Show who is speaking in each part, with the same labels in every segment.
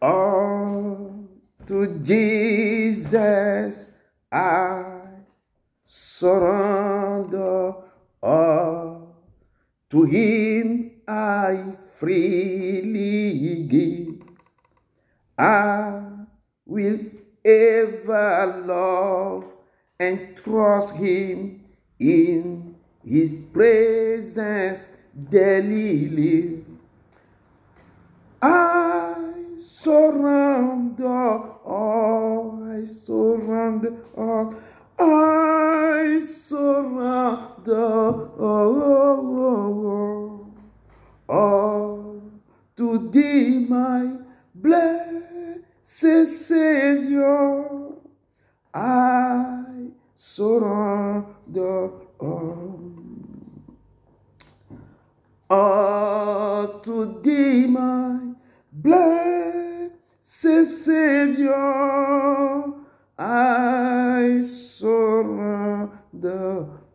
Speaker 1: All to Jesus I surrender all. To him I freely give. I will ever love and trust him, in his presence daily live. I surrender all, I surrender all, I surrender all to thee, my blessed Savior. I surrender all to thee, my blessed Savior. I surrender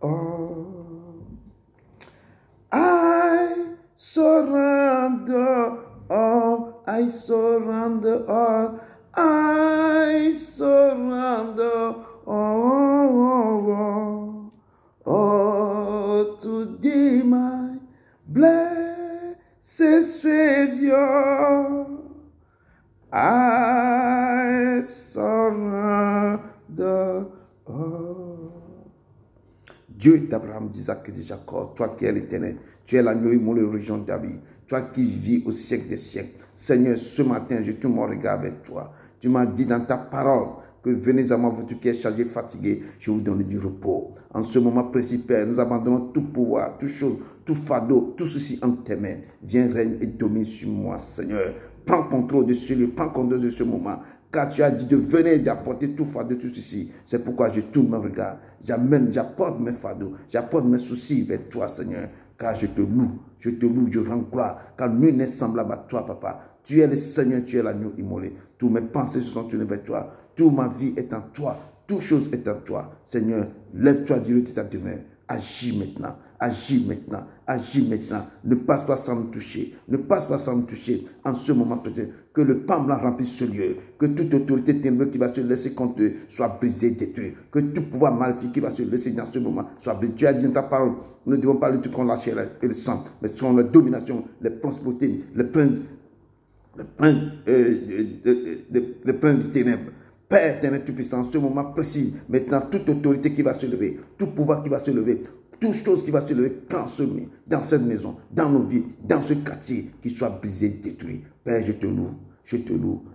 Speaker 1: all. I surrender all. I surrender all. I surrender all to thee, my blessed Savior. I surrender all. Dieu d'Abraham, d'Isaac et de Jacob, toi qui es l'Éternel, tu es l'agneau immolé région de David, toi qui vis au siècle des siècles. Seigneur, ce matin, je tourne mon regard avec toi. Tu m'as dit dans ta parole que venez à moi, vous qui êtes chargés, fatigués, je vous donne du repos. En ce moment précis, Père, nous abandonnons tout pouvoir, toute chose, tout fardeau, tout ceci en tes mains. Viens, règne et domine sur moi, Seigneur. Prends contrôle de ce lieu, prends contrôle de ce moment. Car tu as dit de venir d'apporter tout fardeau, tout ceci. C'est pourquoi je tourne mon regard. J'apporte mes fardeaux, j'apporte mes soucis vers toi, Seigneur. Car je te loue, je rends gloire. Car nul n'est semblable à toi, Papa. Tu es le Seigneur, tu es l'agneau immolé. Toutes mes pensées se sont tournées vers toi. Toute ma vie est en toi. Toute chose est en toi. Seigneur, lève-toi du haut de ta demeure. Agis maintenant. Agis maintenant. Agis maintenant. Ne passe pas sans me toucher. Ne passe pas sans me toucher. En ce moment présent, que le pain blanc remplisse ce lieu. Que toute autorité ténébreuse qui va se laisser contre eux soit brisée, détruite. Que tout pouvoir maléfique qui va se laisser dans ce moment soit brisé. Tu as dit dans ta parole, nous ne devons pas lutter contre la chair et le sang, mais sur la domination, les principautés, les plans du ténèbre. Père éternel tout-puissant, en ce moment précis, maintenant, toute autorité qui va se lever, tout pouvoir qui va se lever, toute chose qui va se lever dans cette maison, dans nos vies, dans ce quartier, qui soit brisé, détruit. Père, je te loue,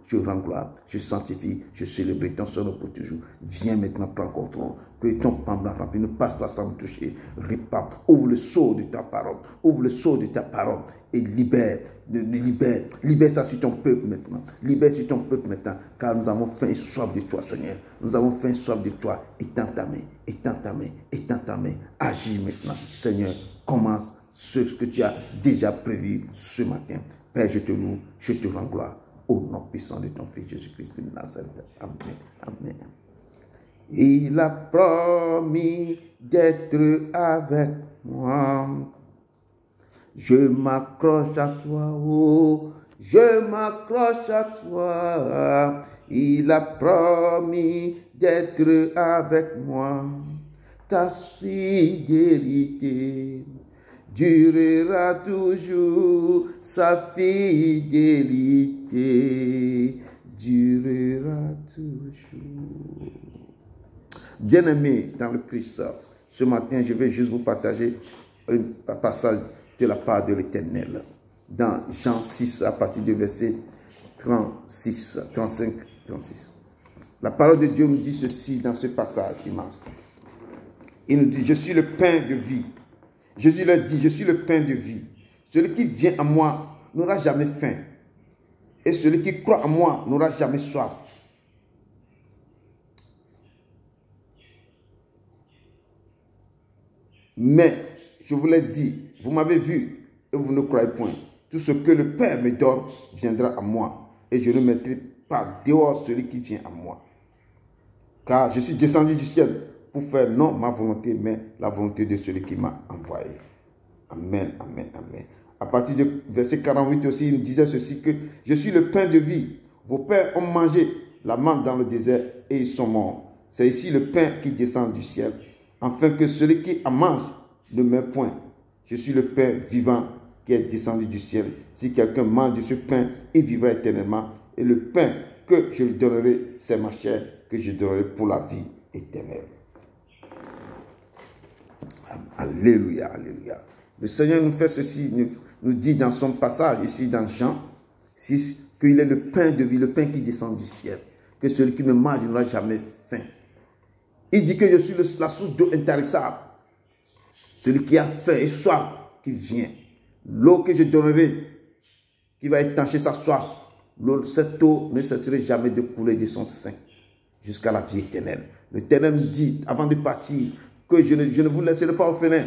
Speaker 1: je rends gloire, je sanctifie, je célèbre ton nom pour toujours. Viens maintenant prendre contrôle, que ton pain blanc rempli ne passe pas sans me toucher. Répand, ouvre le sceau de ta parole, ouvre le sceau de ta parole et libère ça sur ton peuple maintenant. Libère sur ton peuple maintenant, car nous avons faim et soif de toi, Seigneur. Nous avons faim et soif de toi. Étends ta main, étends ta main, étends ta main. Agis maintenant, Seigneur. Commence ce que tu as déjà prévu ce matin. Père, je te loue, je te rends gloire. Au nom puissant de ton Fils Jésus-Christ de Nazareth. Amen. Amen. Il a promis d'être avec moi. Je m'accroche à toi, oh, je m'accroche à toi. Il a promis d'être avec moi. Ta fidélité durera toujours, sa fidélité durera toujours. Bien-aimés dans le Christ, ce matin, je vais juste vous partager un passage de la part de l'Éternel. Dans Jean 6, à partir du verset 35, 36. La parole de Dieu nous dit ceci dans ce passage immense. Il nous dit, je suis le pain de vie. Jésus leur dit, je suis le pain de vie. Celui qui vient à moi n'aura jamais faim. Et celui qui croit en moi n'aura jamais soif. Mais, je vous l'ai dit, vous m'avez vu et vous ne croyez point. Tout ce que le Père me donne viendra à moi. Et je ne mettrai pas dehors celui qui vient à moi. Car je suis descendu du ciel pour faire non ma volonté, mais la volonté de celui qui m'a envoyé. Amen, amen, amen. À partir du verset 48 aussi, il disait ceci, que je suis le pain de vie. Vos pères ont mangé la manne dans le désert et ils sont morts. C'est ici le pain qui descend du ciel, afin que celui qui en mange ne meure point. Je suis le pain vivant qui est descendu du ciel. Si quelqu'un mange de ce pain, il vivra éternellement. Et le pain que je lui donnerai, c'est ma chair que je donnerai pour la vie éternelle. Alléluia, alléluia. Le Seigneur nous fait ceci, nous dit dans son passage ici dans Jean 6, qu'il est le pain de vie, le pain qui descend du ciel. Que celui qui me mange n'aura jamais faim. Il dit que je suis la source d'eau intarissable. Celui qui a faim et soif, qu'il vient. L'eau que je donnerai, qui va étancher sa soif, cette eau ne cesserait jamais de couler de son sein jusqu'à la vie éternelle. L'Éternel me dit, avant de partir, que je ne vous laisserai pas orphelin,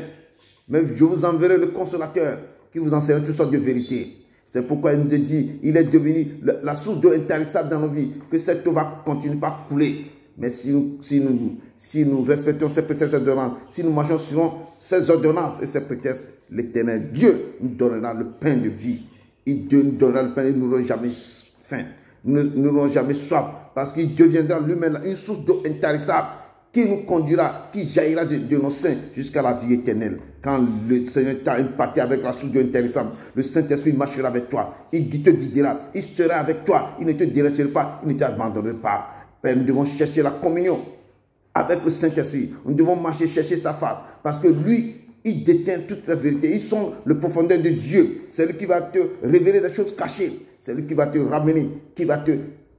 Speaker 1: mais je vous enverrai le consolateur qui vous enseignera toutes sortes de vérités. C'est pourquoi il nous a dit, il est devenu la source d'eau intarissable dans nos vies, que cette eau va continuer par couler. Mais si nous respectons ces préceptes, ces ordonnances, si nous marchons selon ces ordonnances et ces préceptes, l'Éternel Dieu nous donnera le pain de vie. Il nous donnera le pain et nous n'aurons jamais faim. Nous n'aurons jamais soif, parce qu'il deviendra lui-même une source d'eau intarissable qui nous conduira, qui jaillira de nos seins jusqu'à la vie éternelle. Quand le Seigneur t'a imparti avec la source d'eau intarissable, le Saint-Esprit marchera avec toi. Il te guidera, il sera avec toi, il ne te délaissera pas, il ne t'abandonnera pas. Père, nous devons chercher la communion avec le Saint-Esprit. Nous devons marcher, chercher sa face, parce que lui, il détient toute la vérité. Ils sont le profondeur de Dieu. C'est lui qui va te révéler des choses cachées. C'est lui qui va te ramener, qui va te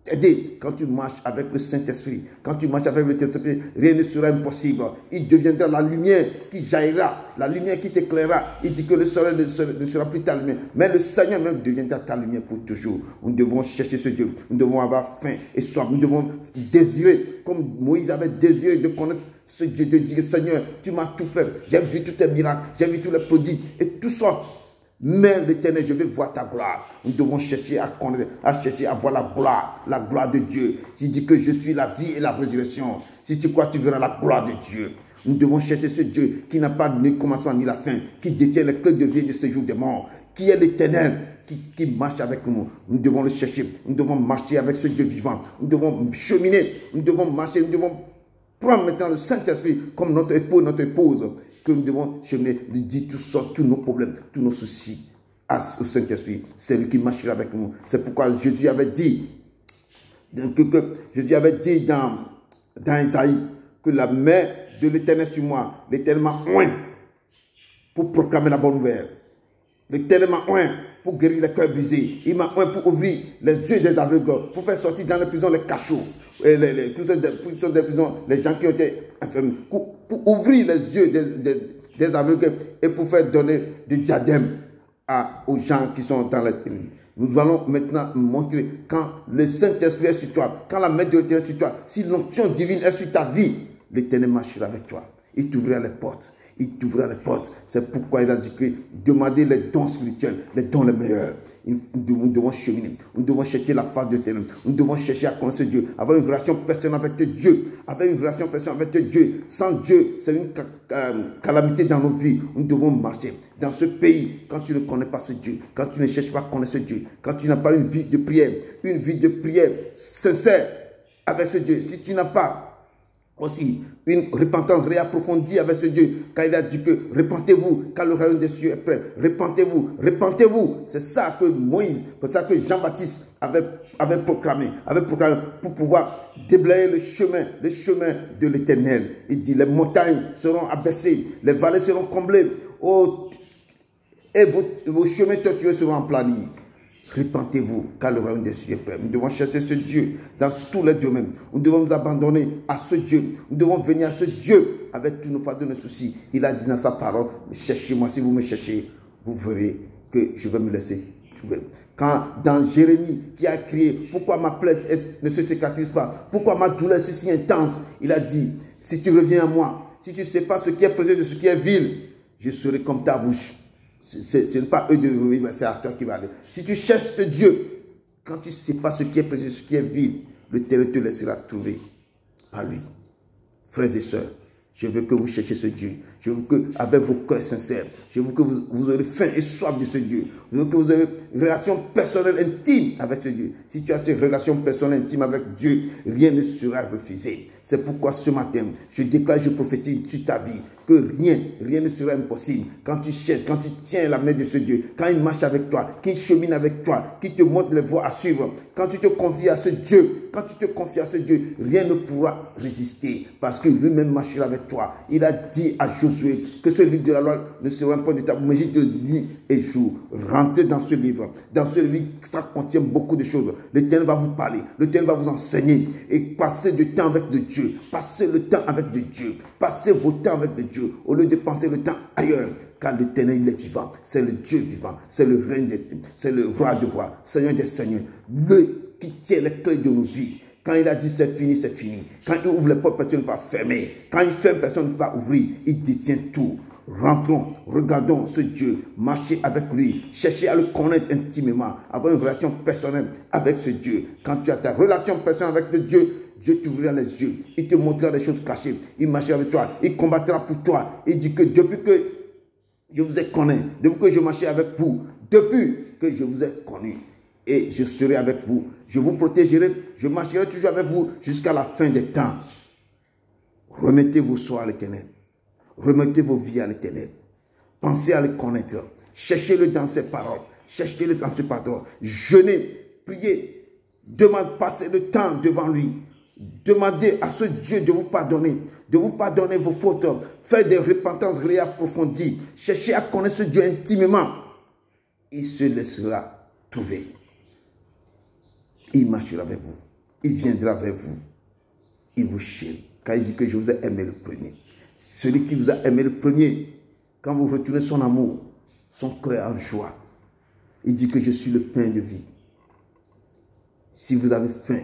Speaker 1: aider. Quand tu marches avec le Saint-Esprit, quand tu marches avec le Saint-Esprit, rien ne sera impossible. Il deviendra la lumière qui jaillira, la lumière qui t'éclairera. Il dit que le soleil ne sera plus ta lumière, mais le Seigneur même deviendra ta lumière pour toujours. Nous devons chercher ce Dieu. Nous devons avoir faim et soif. Nous devons désirer, comme Moïse avait désiré de connaître ce Dieu, de dire, Seigneur, tu m'as tout fait. J'ai vu tous tes miracles, j'ai vu tous les prodiges et tout ça. Mais l'Éternel, je vais voir ta gloire. Nous devons chercher à connaître, à chercher à voir la gloire de Dieu. Il dit que je suis la vie et la résurrection. Si tu crois, tu verras la gloire de Dieu. Nous devons chercher ce Dieu qui n'a pas ni commencement ni la fin, qui détient les clés de vie et de séjour des morts, qui est l'Éternel, qui marche avec nous. Nous devons le chercher. Nous devons marcher avec ce Dieu vivant. Nous devons cheminer. Nous devons marcher. Nous devons prendre maintenant le Saint-Esprit comme notre époux, notre épouse, que nous devons cheminer, lui dire tous nos problèmes, tous nos soucis au Saint-Esprit. C'est lui qui marchera avec nous. C'est pourquoi Jésus avait dit, Jésus avait dit dans Isaïe, que la main de l'Éternel sur moi, l'Éternel m'a oint pour proclamer la bonne nouvelle. L'Éternel m'a oint pour guérir les cœurs brisés. Il m'a oint pour ouvrir les yeux des aveugles, pour faire sortir dans les prisons les cachots, les prisons, les gens qui ont été enfermés, pour ouvrir les yeux des aveugles et pour faire donner des diadèmes aux gens qui sont dans la ténèbres. Nous allons maintenant montrer quand le Saint-Esprit est sur toi, quand la main de l'Éternel est sur toi, si l'onction divine est sur ta vie, l'Éternel marchera avec toi. Il t'ouvrira les portes. Il t'ouvrira les portes. C'est pourquoi il a dit que demandez les dons spirituels, les dons les meilleurs. Nous devons cheminer. Nous devons chercher la face de l'Éternel. Nous devons chercher à connaître Dieu. Avoir une relation personnelle avec Dieu. Avoir une relation personnelle avec Dieu. Sans Dieu, c'est une calamité dans nos vies. Nous devons marcher. Dans ce pays, quand tu ne connais pas ce Dieu, quand tu ne cherches pas à connaître ce Dieu, quand tu n'as pas une vie de prière sincère avec ce Dieu, si tu n'as pas aussi une repentance réapprofondie avec ce Dieu, car il a dit que repentez-vous, car le royaume des cieux est prêt. Repentez-vous, repentez-vous. C'est ça que Moïse, c'est ça que Jean-Baptiste avait proclamé pour pouvoir déblayer le chemin de l'Éternel. Il dit, les montagnes seront abaissées, les vallées seront comblées, et vos chemins tortueux seront aplanis. Repentez-vous, car le royaume des cieux est prêt. Nous devons chercher ce Dieu dans tous les domaines. Nous devons nous abandonner à ce Dieu. Nous devons venir à ce Dieu avec tous nos fardeaux, nos soucis. Il a dit dans sa parole, cherchez-moi, si vous me cherchez, vous verrez que je vais me laisser trouver. Quand dans Jérémie, qui a crié, pourquoi ma plaie ne se cicatrise pas? Pourquoi ma douleur est si intense? Il a dit, si tu reviens à moi, si tu ne sais pas ce qui est précieux de ce qui est vil, je serai comme ta bouche. Ce n'est pas eux de vivre, c'est à toi qui va aller. Si tu cherches ce Dieu, quand tu ne sais pas ce qui est précieux, ce qui est vil, l'Éternel te laissera trouver par lui. Frères et sœurs, je veux que vous cherchiez ce Dieu. Je veux que, avec vos cœurs sincères, je veux que vous aurez faim et soif de ce Dieu. Je veux que vous ayez une relation personnelle intime avec ce Dieu. Si tu as cette relation personnelle intime avec Dieu, rien ne sera refusé. C'est pourquoi ce matin, je déclare, je prophétise sur ta vie que rien ne sera impossible. Quand tu cherches, quand tu tiens la main de ce Dieu, quand il marche avec toi, qu'il chemine avec toi, qu'il te montre les voies à suivre, quand tu te confies à ce Dieu, rien ne pourra résister parce que lui-même marchera avec toi. Il a dit à Josué que ce livre de la loi ne sera pas de ta magie de nuit et jour. Rentrez dans ce livre. Dans ce livre, ça contient beaucoup de choses. L'Éternel va vous parler, l'Éternel va vous enseigner et passer du temps avec de Dieu. Passez le temps avec de Dieu. Passez vos temps avec de Dieu au lieu de passer le temps ailleurs. Car l'Éternel, il est vivant. C'est le Dieu vivant. C'est le règne des dieux. C'est le roi de rois. Seigneur des seigneurs. Lui qui tient les clés de nos vies. Quand il a dit c'est fini, c'est fini. Quand il ouvre les portes, personne ne peut pas fermer. Quand il ferme, personne ne peut pas ouvrir. Il détient tout. Rentrons, regardons ce Dieu, marchez avec lui, cherchez à le connaître intimement, avoir une relation personnelle avec ce Dieu. Quand tu as ta relation personnelle avec ce Dieu, Dieu t'ouvrira les yeux, il te montrera les choses cachées, il marchera avec toi, il combattra pour toi. Il dit que depuis que je vous ai connu, depuis que je marchais avec vous, depuis que je vous ai connu, et je serai avec vous, je vous protégerai, je marcherai toujours avec vous jusqu'à la fin des temps. Remettez vos soins à l'Éternel. Remettez vos vies à l'Éternel. Pensez à le connaître. Cherchez-le dans ses paroles. Cherchez-le dans ses paroles. Jeûnez, priez. Passez le temps devant lui. Demandez à ce Dieu de vous pardonner vos fautes. Faites des repentances réelles approfondies. Cherchez à connaître ce Dieu intimement. Il se laissera trouver. Il marchera avec vous. Il viendra vers vous. Il vous chérit. Car il dit que je vous ai aimé le premier. Celui qui vous a aimé le premier, quand vous retournez son amour, son cœur en joie, il dit que je suis le pain de vie. Si vous avez faim,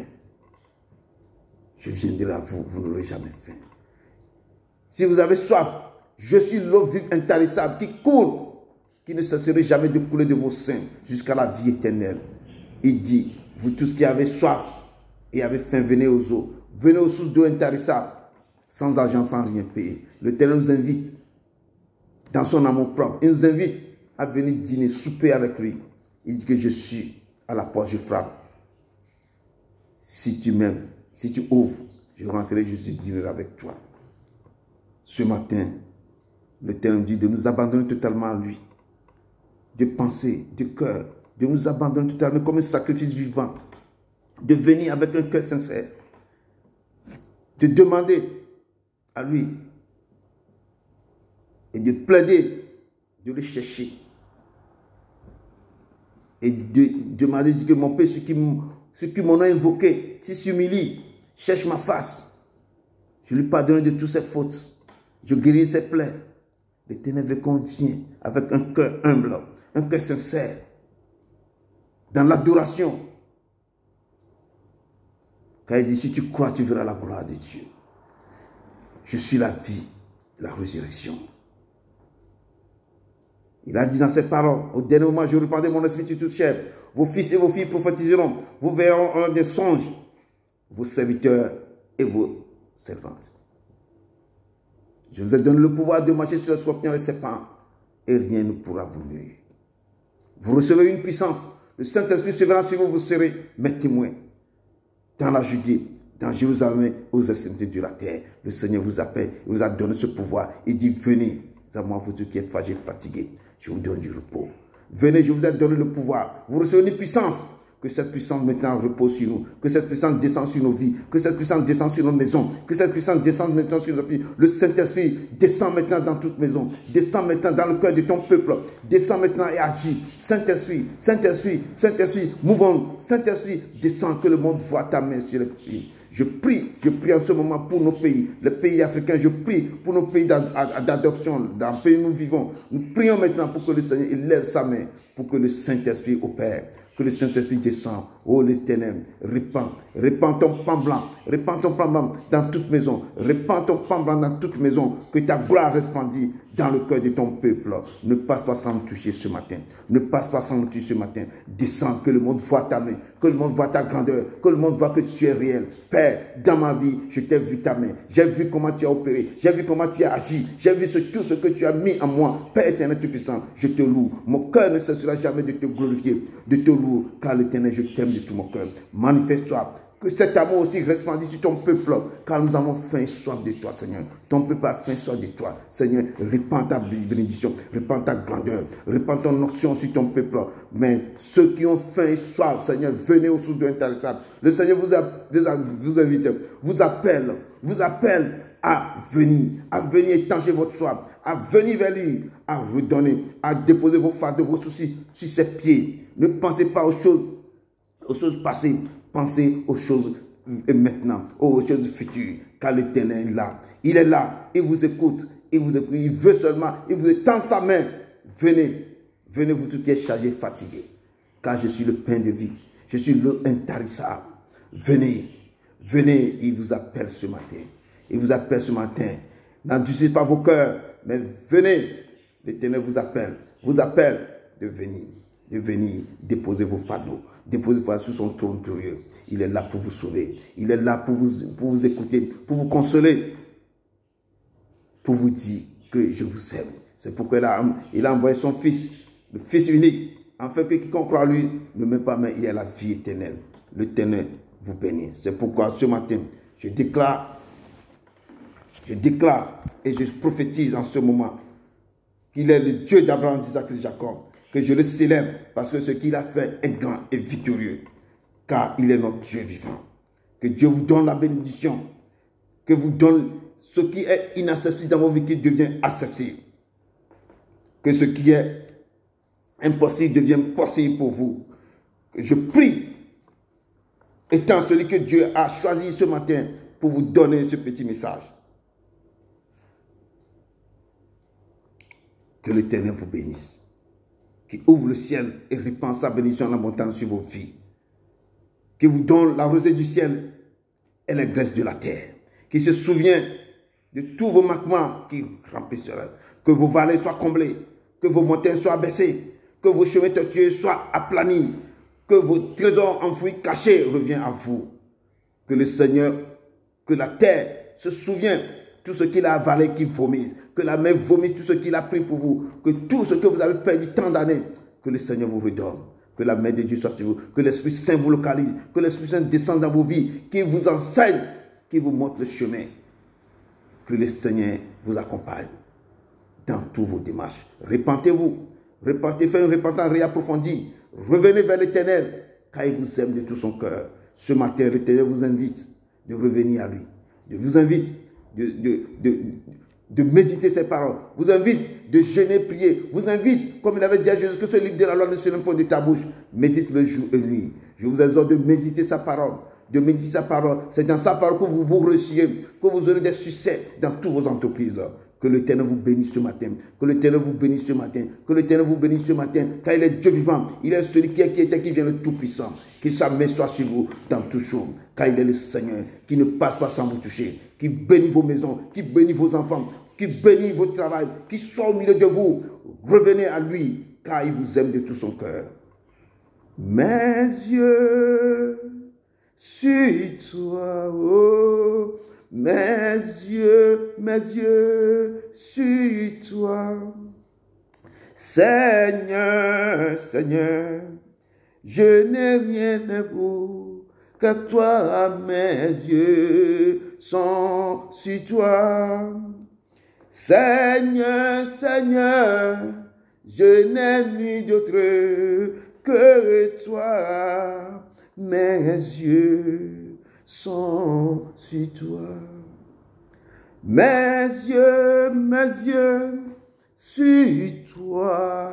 Speaker 1: je viendrai à vous, vous n'aurez jamais faim. Si vous avez soif, je suis l'eau vive intarissable qui coule, qui ne cesserait jamais de couler de vos seins jusqu'à la vie éternelle. Il dit, vous tous qui avez soif et avez faim, venez aux eaux, venez aux sources d'eau intarissables. Sans argent, sans rien payer. L'Éternel nous invite dans son amour propre. Il nous invite à venir dîner, souper avec lui. Il dit que je suis à la porte, je frappe. Si tu m'aimes, si tu ouvres, je rentrerai, je dînerai avec toi. Ce matin, l'Éternel dit de nous abandonner totalement à lui. De penser, de cœur, de nous abandonner totalement comme un sacrifice vivant. De venir avec un cœur sincère. De demander à lui et de plaider, de le chercher et de demander que mon Père, ceux qui m'ont invoqué, s'il s'humilie, cherche ma face, je lui pardonne de toutes ses fautes, je guéris ses plaies. L'Éternel veut qu'on vienne avec un cœur humble, un cœur sincère, dans l'adoration. Car il dit, si tu crois, tu verras la gloire de Dieu. Je suis la vie, la résurrection. Il a dit dans ses paroles, au dernier moment, je répandrai mon esprit sur toute chair. Vos fils et vos filles prophétiseront. Vous verrez des songes, vos serviteurs et vos servantes. Je vous ai donné le pouvoir de marcher sur les scorpions et les serpents, et rien ne pourra vous nuire. Vous recevez une puissance. Le Saint-Esprit se verra sur vous, vous serez mes témoins. Dans la Judée, dans Jérusalem, aux extrémités de la terre, le Seigneur vous appelle, il vous a donné ce pouvoir. Il dit, venez à moi, vous tous qui êtes fatigués, je vous donne du repos. Venez, je vous ai donné le pouvoir. Vous recevez une puissance. Que cette puissance maintenant repose sur nous. Que cette puissance descende sur nos vies. Que cette puissance descende sur nos maisons. Que cette puissance descende maintenant sur nos vies. Le Saint-Esprit descend maintenant dans toute maison. Descend maintenant dans le cœur de ton peuple. Descend maintenant et agit. Saint-Esprit, Saint-Esprit, Saint-Esprit, mouvons. Saint-Esprit, descend, que le monde voit ta main sur les pays. Je prie en ce moment pour nos pays, les pays africains, je prie pour nos pays d'adoption, dans le pays où nous vivons. Nous prions maintenant pour que le Seigneur lève sa main, pour que le Saint-Esprit opère. Que le Saint-Esprit descende. Oh l'Éternel, répands ton pain blanc. Répands ton pain blanc dans toute maison. Répands ton pain blanc dans toute maison. Que ta gloire resplendisse dans le cœur de ton peuple. Ne passe pas sans nous toucher ce matin. Ne passe pas sans nous toucher ce matin. Descends, que le monde voit ta main. Que le monde voit ta grandeur. Que le monde voit que tu es réel. Père, dans ma vie, je t'ai vu ta main. J'ai vu comment tu as opéré. J'ai vu comment tu as agi. J'ai vu tout ce que tu as mis en moi. Père éternel, Tout-Puissant, je te loue. Mon cœur ne cessera jamais de te glorifier, de te louer. Car l'Éternel, je t'aime de tout mon cœur. Manifeste-toi. Que cet amour aussi resplendisse sur ton peuple, car nous avons faim et soif de toi, Seigneur. Ton peuple a faim et soif de toi. Seigneur, répands ta bénédiction, répands ta grandeur, répands ton onction sur ton peuple. Mais ceux qui ont faim et soif, Seigneur, venez aux sources de l'intarissable. Le Seigneur vous invite, vous appelle à venir étancher votre soif, à venir vers lui, à redonner, à déposer vos fardeaux, vos soucis sur ses pieds. Ne pensez pas aux choses passées. Pensez aux choses maintenant, aux choses futures, car l'Éternel est là. Il est là, il vous écoute, il veut seulement, il vous étend sa main. Venez vous tous qui êtes chargés, fatigués, car je suis le pain de vie, je suis l'eau intarissable. Venez, il vous appelle ce matin. N'endurcissez pas vos cœurs, mais venez, l'Éternel vous appelle de venir déposer vos fardeaux. Déposez-vous sur son trône glorieux. Il est là pour vous sauver. Il est là pour vous écouter, pour vous consoler, pour vous dire que je vous aime. C'est pourquoi il a envoyé son Fils, le Fils unique, afin que quiconque croit en lui ne meure pas, mais il a la vie éternelle. L'Éternel vous bénit. C'est pourquoi ce matin, je déclare et je prophétise en ce moment qu'il est le Dieu d'Abraham, d'Isaac et de Jacob. Que je le célèbre parce que ce qu'il a fait est grand et victorieux. Car il est notre Dieu vivant. Que Dieu vous donne la bénédiction. Que vous donne ce qui est inaccessible dans vos vies qui devient accessible. Que ce qui est impossible devienne possible pour vous. Que je prie, étant celui que Dieu a choisi ce matin pour vous donner ce petit message. Que l'Éternel vous bénisse. Qui ouvre le ciel et répand sa bénédiction en abondance sur vos vies. Qui vous donne la rosée du ciel et la graisse de la terre. Qui se souvient de tous vos manquements qui remplissent. Que vos vallées soient comblées. Que vos montagnes soient abaissées. Que vos chemins tortueux soient aplanis. Que vos trésors enfouis, cachés reviennent à vous. Que le Seigneur, que la terre se souvienne tout ce qu'il a avalé, qu'il vomisse. Que la mer vomisse tout ce qu'il a pris pour vous. Que tout ce que vous avez perdu tant d'années, que le Seigneur vous redonne. Que la main de Dieu soit sur vous. Que l'Esprit Saint vous localise. Que l'Esprit Saint descende dans vos vies. Qu'il vous enseigne. Qu'il vous montre le chemin. Que le Seigneur vous accompagne dans toutes vos démarches. Repentez-vous. Repentez, faites une repentance réapprofondie. Revenez vers l'Éternel, car il vous aime de tout son cœur. Ce matin, l'Éternel vous invite de revenir à lui. Il vous invite de méditer ses paroles. Vous invite de jeûner, prier. Vous invite, comme il avait dit à Jésus, que ce livre de la loi ne se lève pas de ta bouche. Médite le jour et nuit. Je vous exhorte de méditer sa parole. De méditer sa parole. C'est dans sa parole que vous vous réussirez, que vous aurez des succès dans toutes vos entreprises. Que l'Éternel vous bénisse ce matin. Que l'Éternel vous bénisse ce matin. Que l'Éternel vous bénisse ce matin. Car il est Dieu vivant. Il est celui qui était, qui vient le Tout-Puissant. Que sa main soit sur vous dans tout chose. Car il est le Seigneur qui ne passe pas sans vous toucher. Qui bénit vos maisons. Qui bénit vos enfants. Qui bénit votre travail. Qui soit au milieu de vous. Revenez à lui. Car il vous aime de tout son cœur. Mes yeux sur toi, oh. Mes yeux sur toi. Seigneur, Seigneur, je n'ai rien à vous, que toi, mes yeux sont sur toi. Seigneur, Seigneur, je n'ai ni d'autre que toi, mes yeux sont sur toi. Mes yeux sur toi.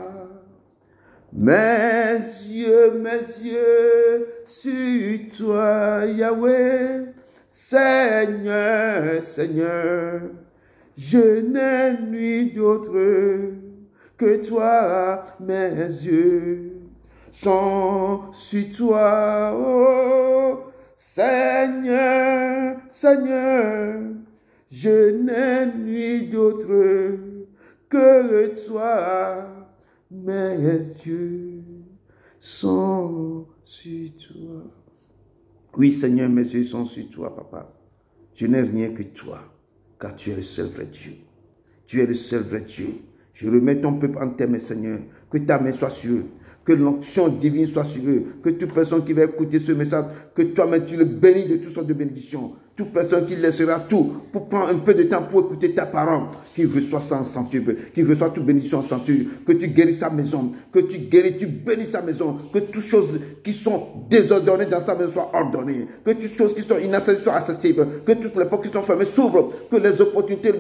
Speaker 1: Mes yeux sur toi, Yahweh. Seigneur, Seigneur, je n'ai ni d'autre que toi. Mes yeux sont sur toi, oh. Seigneur, Seigneur, je n'ai ni d'autre que toi. Mes yeux sont sur toi. Oui, Seigneur, mes yeux sont sur toi, Papa. Je n'ai rien que toi, car tu es le seul vrai Dieu. Tu es le seul vrai Dieu. Je remets ton peuple en tes mains, Seigneur. Que ta main soit sur eux. Que l'onction divine soit sur eux. Que toute personne qui va écouter ce message, que toi-même tu le bénis de toutes sortes de bénédictions. Toute personne qui laissera tout pour prendre un peu de temps pour écouter ta parole, qui reçoit ça en centuple, qui reçoit toute bénédiction en centuple, que tu guéris sa maison, que tu guéris, tu bénis sa maison, que toutes choses qui sont désordonnées dans sa maison soient ordonnées, que toutes choses qui sont inaccessibles soient accessibles, que toutes les portes qui sont fermées s'ouvrent, que les opportunités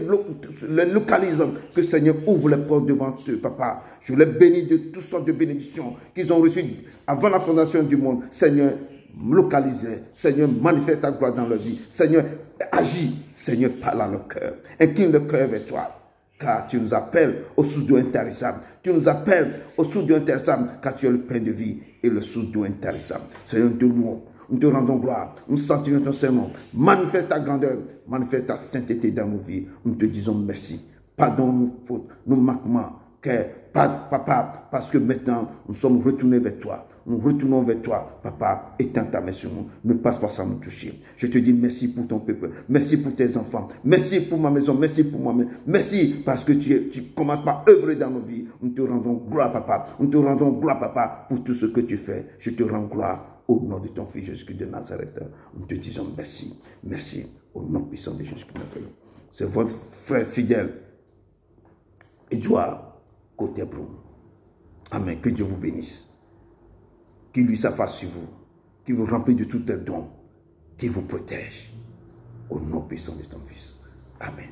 Speaker 1: les localisent, que le Seigneur ouvre les portes devant eux, Papa. Je les bénis de toutes sortes de bénédictions qu'ils ont reçues avant la fondation du monde. Seigneur, localisez, Seigneur, manifeste ta gloire dans leur vie. Seigneur, agis, Seigneur, parle à leur cœur. Incline le cœur vers toi, car tu nous appelles aux sources d'eau intarissables. Tu nous appelles aux sources d'eau intarissables, car tu es le pain de vie et le source d'eau intarissable. Seigneur, nous te louons, nous te rendons gloire, nous sanctifions ton serment. Manifeste ta grandeur, manifeste ta sainteté dans nos vies. Nous te disons merci. Pardonne nos fautes, nos manquements, Papa, parce que maintenant, nous sommes retournés vers toi. Nous retournons vers toi, Papa, étends ta main sur nous. Ne passe pas sans nous toucher. Je te dis merci pour ton peuple. Merci pour tes enfants. Merci pour ma maison. Merci pour moi-même. Merci parce que tu commences par œuvrer dans nos vies. Nous te rendons gloire, Papa. Nous te rendons gloire, Papa, pour tout ce que tu fais. Je te rends gloire au nom de ton Fils Jésus-Christ de Nazareth. Nous te disons merci. Merci au nom puissant de Jésus-Christ de Nazareth. C'est votre frère fidèle, Edouard Côté Broum. Amen. Que Dieu vous bénisse. Qu'il lui sa face sur vous. Qu'il vous remplisse de tous les dons. Qu'il vous protège. Au nom puissant de ton Fils. Amen.